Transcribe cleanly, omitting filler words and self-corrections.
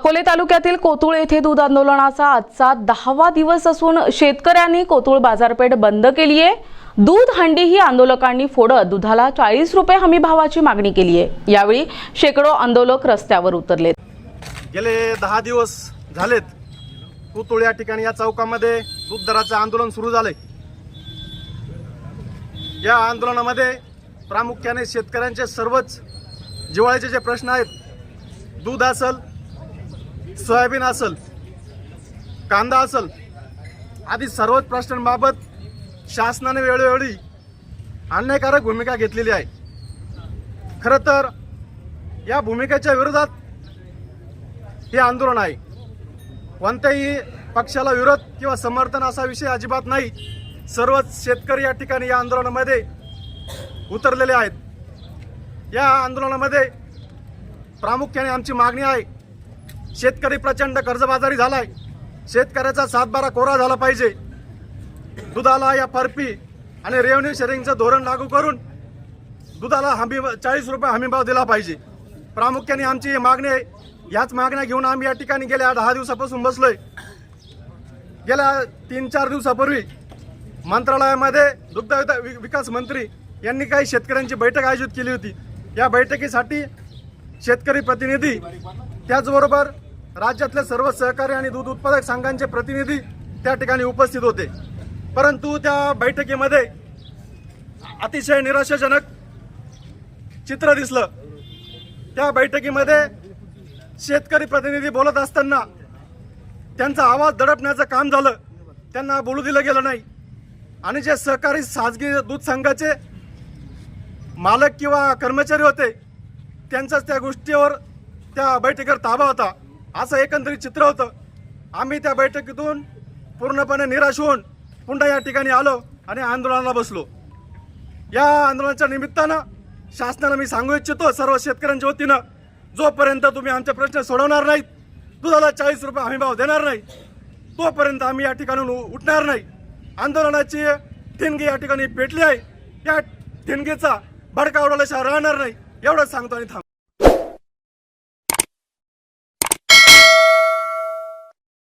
अकोले तालुक्यातील कोतुळ येथे दूध आंदोलनाचा आजचा 10वा दिवस असून शेतकऱ्यांनी कोतुळ बाजारपेठ बंद केली आहे। दूध हंडी ही आंदोलकांनी फोडत दुधाला 40 रुपये हमी भावाची मागणी केली आहे। यावेळी शेकडो आंदोलक रस्त्यावर उतरलेत। गेले 10 दिवस झालेत कोतुळ या ठिकाणी या चौकामध्ये दूध दराचं आंदोलन सुरू झालंय। या आंदोलनामध्ये प्रामुख्याने शेतकऱ्यांचे सर्वच जिव्हाळ्याचे जे प्रश्न आहेत, दूध असेल, सोयाबीन असेल, कांदा असेल, आदी सर्वच प्रश्नांबाबत शासनाने वेळोवेळी अन्यायकारक भूमिका घेतलेली आहे। खरं तर या भूमिकेच्या विरोधात हे आंदोलन आहे। कोणत्याही पक्षाला विरोध किंवा समर्थन असा विषय अजिबात नाही। सर्वच शेतकरी या ठिकाणी या आंदोलनामध्ये उतरलेले आहेत। या आंदोलनामध्ये प्रामुख्याने आमची मागणी आहे, शेतकरी प्रचंड कर्जबाजारी झालाय, शेतकऱ्याचा 7/12 कोरा झाला पाहिजे। दुधाला FRP आणि रेव्हेन्यू शेअरिंगचं धोरण लागू करून दुधाला 40 रुपये हमीभाव दिला पाहिजे। प्रामुख्याने आमची ही मागणी आहे। याच मागण्या घेऊन आम्ही या ठिकाणी गेल्या 10 दिवसापासून बसलोय। गेल्या 3-4 दिवसापूर्वी मंत्रालयामध्ये दुग्ध विकास मंत्री यांनी काही शेतकऱ्यांची बैठक आयोजित केली होती। या बैठकीसाठी शेतकरी प्रतिनिधी, त्याचबरोबर राज्यातले सर्व सहकारी आणि दूध उत्पादक संघांचे प्रतिनिधी त्या ठिकाणी उपस्थित होते। परंतु त्या बैठकीमध्ये अतिशय निराशाजनक चित्र दिसलं। त्या बैठकीमध्ये शेतकरी प्रतिनिधी बोलत असताना त्यांचा आवाज दडपण्याचं काम झालं, त्यांना बोलू दिलं गेलं नाही। आणि जे सहकारी खाजगी दूध संघाचे मालक किंवा कर्मचारी होते, त्यांचाच त्या गोष्टीवर त्या बैठकीवर ताबा होता, असं एकंदरीत चित्र होतं। आम्ही त्या बैठकीतून पूर्णपणे निराश होऊन पुन्हा या ठिकाणी आलो आणि आंदोलनाला बसलो। या आंदोलनाच्या निमित्तानं शासनाला मी सांगू इच्छितो, सर्व शेतकऱ्यांच्या वतीनं, जोपर्यंत तुम्ही आमचे प्रश्न सोडवणार नाहीत, दुधाला 40 रुपये हमीभाव देणार नाही, तोपर्यंत आम्ही या ठिकाणून उठणार नाही। आंदोलनाची ठिणगी या ठिकाणी पेटली आहे, त्या ठिणगीचा भडका उडवल्याशिवाय राहणार नाही, एवढंच सांगतो आणि थांबतो।